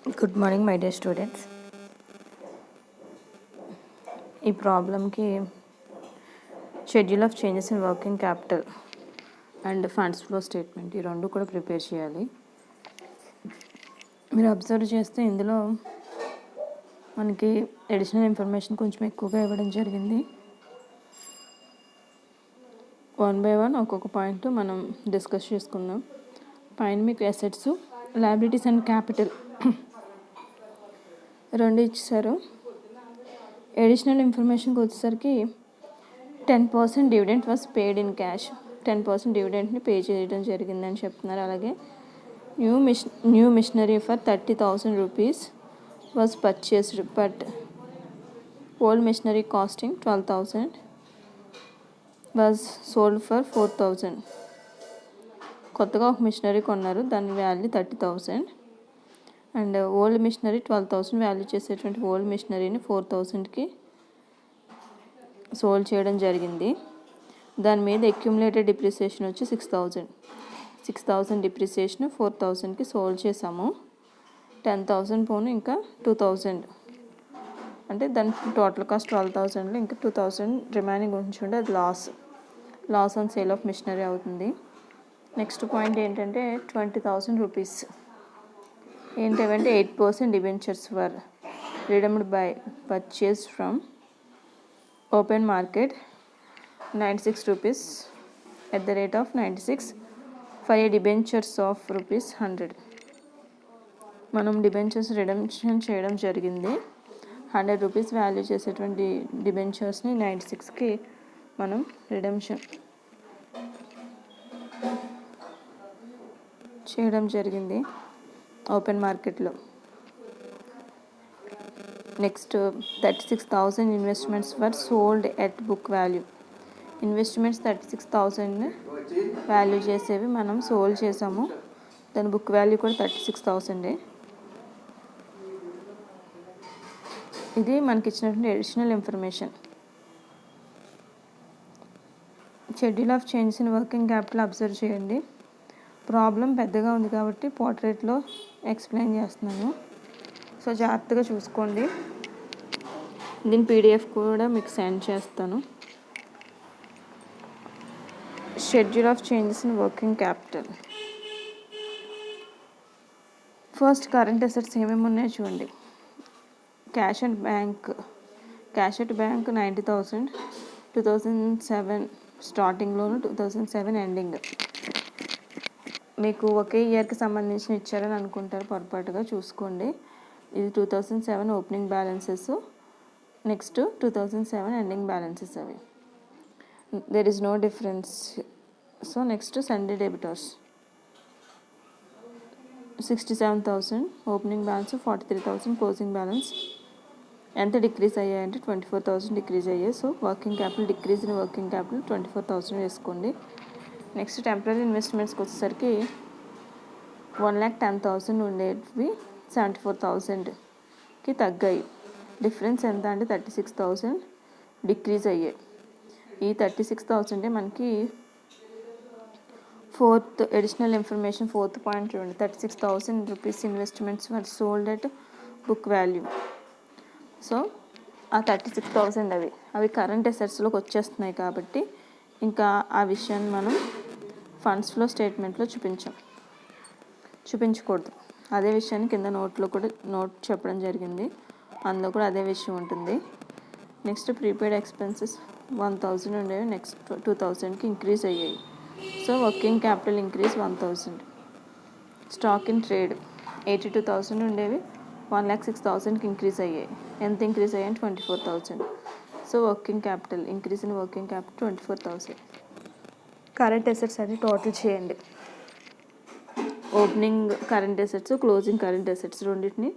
Good morning my dear students. ఈ ప్రాబ్లంకి schedule of changes in working capital and funds flow statement ఈ రెండు కూడా ప్రిపేర్ చేయాలి. మీరు అబ్జర్వ్ చేస్తే ఇందులో మనకి అడిషనల్ ఇన్ఫర్మేషన్ కొంచెం ఎక్కువగా ఇవ్వడం జరిగింది. వన్ బై వన్ ఒక్కొక్క పాయింట్ మనం డిస్కస్ చేసుకుందాం. పైన మీకు అసెట్స్, లయబిలిటీస్ అండ్ క్యాపిటల్ రెండు ఇచ్చారు. అడిషనల్ ఇన్ఫర్మేషన్కి వచ్చేసరికి 10% dividend was paid in cash. 10% డివిడెంట్ని పే చేయడం జరిగిందని చెప్తున్నారు. అలాగే new machinery for 30,000 rupees was purchased but old machinery costing 12,000 was sold for 4,000. కొత్తగా ఒక మిషనరీ కొన్నారు, దాని value 30,000 and old machinery 12,000 value చేసేటువంటి ఓల్డ్ మిషనరీని 4,000కి సోల్డ్ చేయడం జరిగింది. దాని మీద అక్యుములేటెడ్ డిప్రిసియేషన్ వచ్చి 6,000 డిప్రిసియేషన్ 4,000కి సోల్డ్ చేసాము. 10,000 పోను ఇంకా 2,000 అంటే దాని టోటల్ కాస్ట్ 12,000లో ఇంకా 2,000 రిమైనింగ్ ఉంచుంటే అది loss on sale of machinery అవుతుంది. నెక్స్ట్ పాయింట్ ఏంటంటే 20,000 రూపీస్ ఏంటంటే 8% debentures were redeemed by purchase from open market 96 rupees at the rate of 96 for a debentures of rupees 100. మనం డిబెంచర్స్ రిడమ్షన్ చేయడం జరిగింది. 100 rupees value చేసేటువంటి డిబెంచర్స్ని 96కి మనం రిడమ్షన్ చేయడం జరిగింది ఓపెన్ మార్కెట్లో. Next 36,000 investments were sold at book value. Investments 36,000 value చేసేవి మనం సోల్డ్ చేసాము. దాని బుక్ వాల్యూ కూడా 36,000. ఇది మనకి ఇచ్చినటువంటి additional information. Schedule of changes in working capital observe చేయండి. ప్రాబ్లం పెద్దగా ఉంది కాబట్టి పోర్ట్రేట్లో ఎక్స్ప్లెయిన్ చేస్తున్నాను, సో జాగ్రత్తగా చూసుకోండి. దీని పీడిఎఫ్ కూడా మీకు సెండ్ చేస్తాను. Schedule of changes in working capital. First current assets ఏమేమి ఉన్నాయో చూడండి. Cash at bank 90,000 2007 స్టార్టింగ్లోను 2007 ending. మీకు ఒకే ఇయర్కి సంబంధించిన ఇచ్చారని అనుకుంటారు, పొరపాటుగా చూసుకోండి. ఇది 2007 opening balances, next 2007 ending balances. అవి there is no difference. So next sundry debtors 67,000 opening balance, 43,000 closing balance. ఎంత డిక్రీజ్ అయ్యాయంటే 24,000 డిక్రీజ్ అయ్యాయి. So working capital decrease in working capital 24,000 వేసుకోండి. నెక్స్ట్ టెంపరీ ఇన్వెస్ట్మెంట్స్కి వచ్చేసరికి 1,10,000 ఉండేవి 74,000కి తగ్గాయి. డిఫరెన్స్ ఎంత అంటే 36,000 డిక్రీజ్ అయ్యాయి. ఈ 36,000 మనకి fourth additional information. Fourth point చూడండి. 36,000 rupees investments were sold at book value. So ఆ 36,000 అవి కరెంట్ అసెట్స్లోకి వచ్చేస్తున్నాయి కాబట్టి ఇంకా ఆ విషయాన్ని మనం ఫండ్స్ ఫ్లో స్టేట్మెంట్లో చూపించకూడదు. అదే విషయాన్ని కింద నోట్ చెప్పడం జరిగింది, అందులో కూడా అదే విషయం ఉంటుంది. నెక్స్ట్ ప్రీపెయిడ్ ఎక్స్పెన్సెస్ 1,000 ఉండేవి, నెక్స్ట్ 2,000కి ఇంక్రీజ్ అయ్యాయి. So working capital increase 1,000. Stock in trade 82,000 ఉండేవి 1,06,000కి ఇంక్రీజ్ అయ్యాయి. ఎంత ఇంక్రీజ్ అయ్యాయి 24,000. So working capital increase in working capital 24,000. Current assets అని టోటల్ చేయండి. Opening current assets, closing current assets రెండింటిని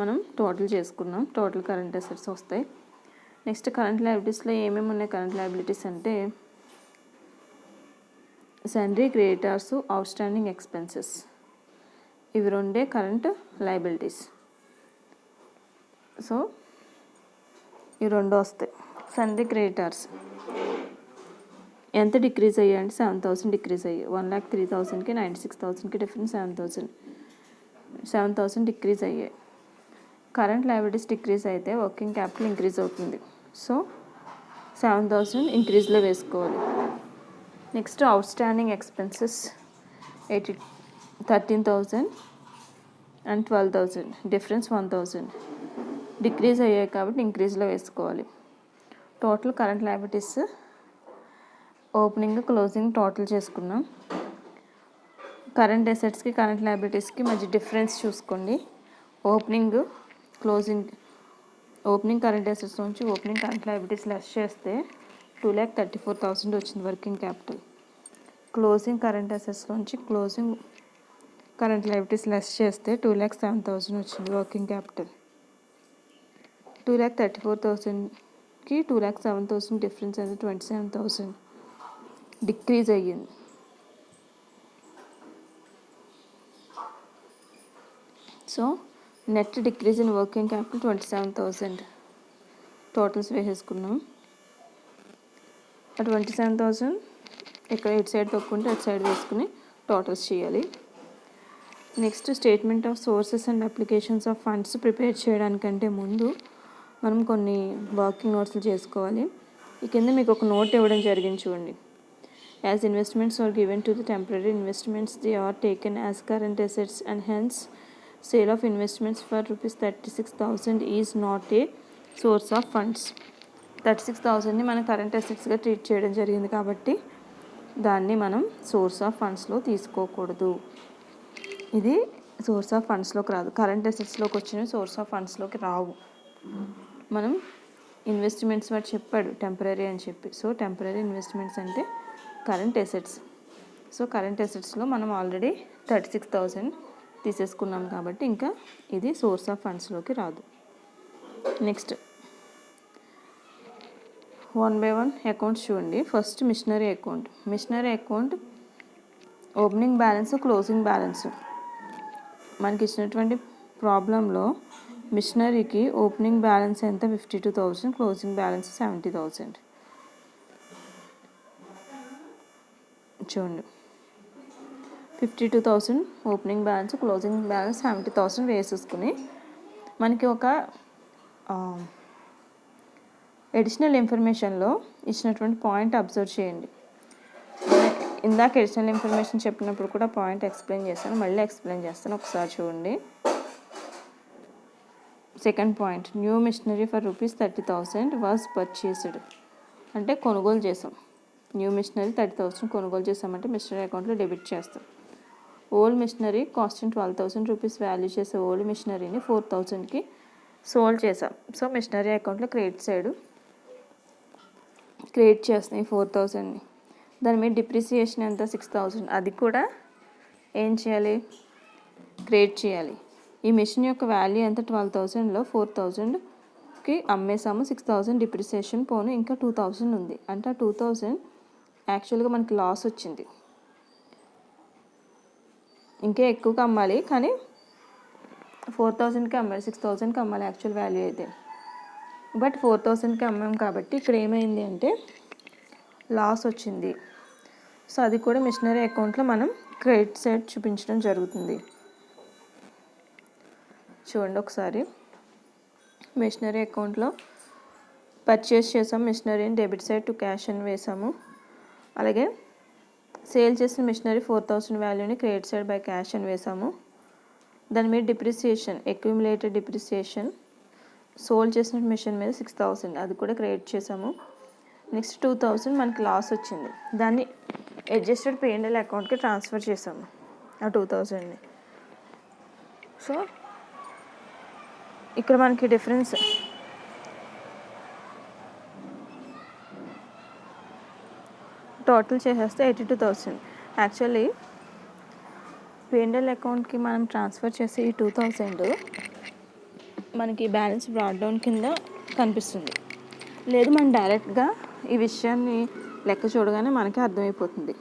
మనం టోటల్ చేసుకున్నాం. టోటల్ కరెంట్ అసెట్స్ వస్తాయి. నెక్స్ట్ కరెంట్ లయబిలిటీస్లో ఏమేమి ఉన్నాయి? కరెంట్ లయబిలిటీస్ అంటే సన్రీ, క్రెడిటార్స్, అవుట్ స్టాండింగ్ ఎక్స్పెన్సెస్, ఇవి రెండే కరెంట్ లయబిలిటీస్. సో ఈ రెండు వస్తాయి. సన్రీ క్రెడిటార్స్ ఎంత డిక్రీజ్ అయ్యాయి అంటే 7,000 డిక్రీజ్ అయ్యాయి. 1,03,000కి 96,000కి డిఫరెన్స్ 7,000. 7,000 డిక్రీజ్ అయ్యాయి. కరెంట్ లయబిలిటీస్ డిక్రీజ్ అయితే వర్కింగ్ క్యాపిటల్ ఇంక్రీజ్ అవుతుంది. సో 7,000 ఇంక్రీజ్లో వేసుకోవాలి. Next out standing expenses 13,000 and 12,000, difference 1,000 decrease అయ్యాయి కాబట్టి ఇంక్రీజ్లో వేసుకోవాలి. Total current liabilities opening closing total చేసుకున్నాం. కరెంట్ అసెట్స్కి కరెంట్ లయబిలిటీస్కి మధ్య డిఫరెన్స్ చూసుకోండి. ఓపెనింగ్ కరెంట్ అసెట్స్ నుంచి ఓపెనింగ్ కరెంట్ లయబిలిటీస్ లెస్ చేస్తే 2,34,000 వచ్చింది working capital. Closing current assets నుంచి క్లోజింగ్ కరెంట్ లయబిలిటీస్ లెస్ చేస్తే 2,07,000 వచ్చింది వర్కింగ్ క్యాపిటల్. 2,34,000కి 2,07,000 డిఫరెన్స్ అయితే 27,000 డిక్రీజ్ అయ్యింది. So net decrease in working capital 27,000 totals వేసేసుకున్నాం. ఆ 27,000 ఇక్కడ ఇటు సైడ్ తొక్కుంటే అటు సైడ్ వేసుకుని టోటల్స్ చేయాలి. Next statement of sources and applications of funds prepare చేయడానికంటే ముందు మనం కొన్ని వర్కింగ్ నోట్స్లు చేసుకోవాలి. ఈ కింద మీకు ఒక నోట్ ఇవ్వడం జరిగింది చూడండి. As investments are given to the temporary investments they are taken as current assets and hence sale of investments for ₹36,000 is not a source of funds. 36,000ని మనం కరెంట్ అసెట్స్గా ట్రీట్ చేయడం జరిగింది కాబట్టి దాన్ని మనం సోర్స్ ఆఫ్ ఫండ్స్లో తీసుకోకూడదు. ఇది సోర్స్ ఆఫ్ ఫండ్స్లోకి రాదు. కరెంట్ అసెట్స్లోకి వచ్చినవి సోర్స్ ఆఫ్ ఫండ్స్లోకి రావు. మనం ఇన్వెస్ట్మెంట్స్ వాడు చెప్పాడు టెంపరరీ అని చెప్పి. సో టెంపరరీ ఇన్వెస్ట్మెంట్స్ అంటే కరెంట్ అసెట్స్. సో కరెంట్ అసెట్స్లో మనం ఆల్రెడీ 36,000 తీసేసుకున్నాం కాబట్టి ఇంకా ఇది సోర్స్ ఆఫ్ ఫండ్స్లోకి రాదు. నెక్స్ట్ 1 by 1 అకౌంట్స్ చూడండి. First machinery account. Machinery account opening balance closing balance. మనకి ఇచ్చినటువంటి ప్రాబ్లంలో మిషనరీకి ఓపెనింగ్ బ్యాలెన్స్ ఎంత 52,000, క్లోజింగ్ బ్యాలెన్స్ 70,000. చూడండి 52,000 ఓపెనింగ్ బ్యాలెన్స్, క్లోజింగ్ బ్యాలెన్స్ 70,000 వేసేసుకుని మనకి ఒక ఎడిషనల్ ఇన్ఫర్మేషన్లో ఇచ్చినటువంటి పాయింట్ అబ్జర్వ్ చేయండి. ఇందాక ఎడిషనల్ ఇన్ఫర్మేషన్ చెప్పినప్పుడు కూడా పాయింట్ ఎక్స్ప్లెయిన్ చేశాను, మళ్ళీ ఎక్స్ప్లెయిన్ చేస్తాను, ఒకసారి చూడండి. Second point, new machinery for ₹30,000 was purchased అంటే కొనుగోలు చేసాం. న్యూ మిషనరీ 30,000 కొనుగోలు చేసామంటే మిషనరీ అకౌంట్లో డెబిట్ చేస్తాం. ఓల్డ్ మిషనరీ కాస్టింగ్ ₹12,000 వాల్యూ చేసే ఓల్డ్ మిషనరీని 4,000కి సోల్డ్ చేసాం. సో మిషనరీ అకౌంట్లో క్రెడిట్ సైడ్ క్రెడిట్ చేస్తున్నాయి 4,000ని. దాని మీద డిప్రిసియేషన్ ఎంత 6,000, అది కూడా ఏం చేయాలి, క్రెడిట్ చేయాలి. ఈ మిషన్ యొక్క వాల్యూ ఎంత 12,000లో 4,000కి అమ్మేసాము. 6,000 డిప్రిసియేషన్ పోను, ఇంకా 2,000 ఉంది. అంటే ఆ 2,000 యాక్చువల్గా మనకి లాస్ వచ్చింది. ఇంకా ఎక్కువగా అమ్మాలి కానీ 4,000కి అమ్మాలి, 6,000కి అమ్మాలి యాక్చువల్ వాల్యూ అయితే. బట్ 4,000కి అమ్మాం కాబట్టి ఇక్కడ ఏమైంది అంటే లాస్ వచ్చింది. సో అది కూడా మిషనరీ అకౌంట్లో మనం క్రెడిట్ సైడ్ చూపించడం జరుగుతుంది. చూడండి ఒకసారి. మిషనరీ అకౌంట్లో పర్చేస్ చేసాం మిషనరీని, డెబిట్ సైడ్ టు క్యాష్ అని వేసాము. అలాగే సేల్ చేసిన మిషనరీ 4,000 వాల్యూని క్రెడిట్ సైడ్ బై క్యాష్ అని వేసాము. దాని మీద డిప్రిసియేషన్ అక్యుములేటెడ్ డిప్రిసియేషన్ సోల్డ్ చేసిన మిషన్ మీద 6,000 అది కూడా క్రెడిట్ చేసాము. నెక్స్ట్ 2,000 మనకి లాస్ వచ్చింది, దాన్ని అడ్జస్టెడ్ P&L అకౌంట్కి ట్రాన్స్ఫర్ చేసాము ఆ 2,000ని. సో ఇక్కడ మనకి డిఫరెన్స్ టోటల్ చేసేస్తే 82,000. యాక్చువల్లీ P&L అకౌంట్కి మనం ట్రాన్స్ఫర్ చేసే ఈ 2,000 మనకి బ్యాలెన్స్ బ్రాడ్ డౌన్ కింద కనిపిస్తుంది. లేదు మనం డైరెక్ట్గా ఈ విషయాన్ని లెక్క చూడగానే మనకి అర్థమైపోతుంది.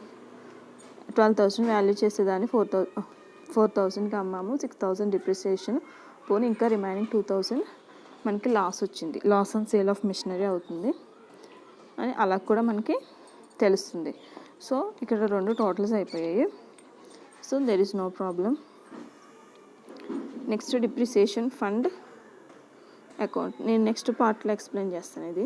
12,000 వాల్యూ చేసేదాన్ని 4,000కి అమ్మాము, 6,000 డిప్రిసియేషన్ పోనీ ఇంకా రిమైనింగ్ 2,000 మనకి లాస్ వచ్చింది. Loss on sale of machinery అవుతుంది అని అలా కూడా మనకి తెలుస్తుంది. సో ఇక్కడ 2 టోటల్స్ అయిపోయాయి. So there is no problem. Next depreciation fund account. నేను నెక్స్ట్ పార్ట్లో ఎక్స్ప్లెయిన్ చేస్తాను ఇది.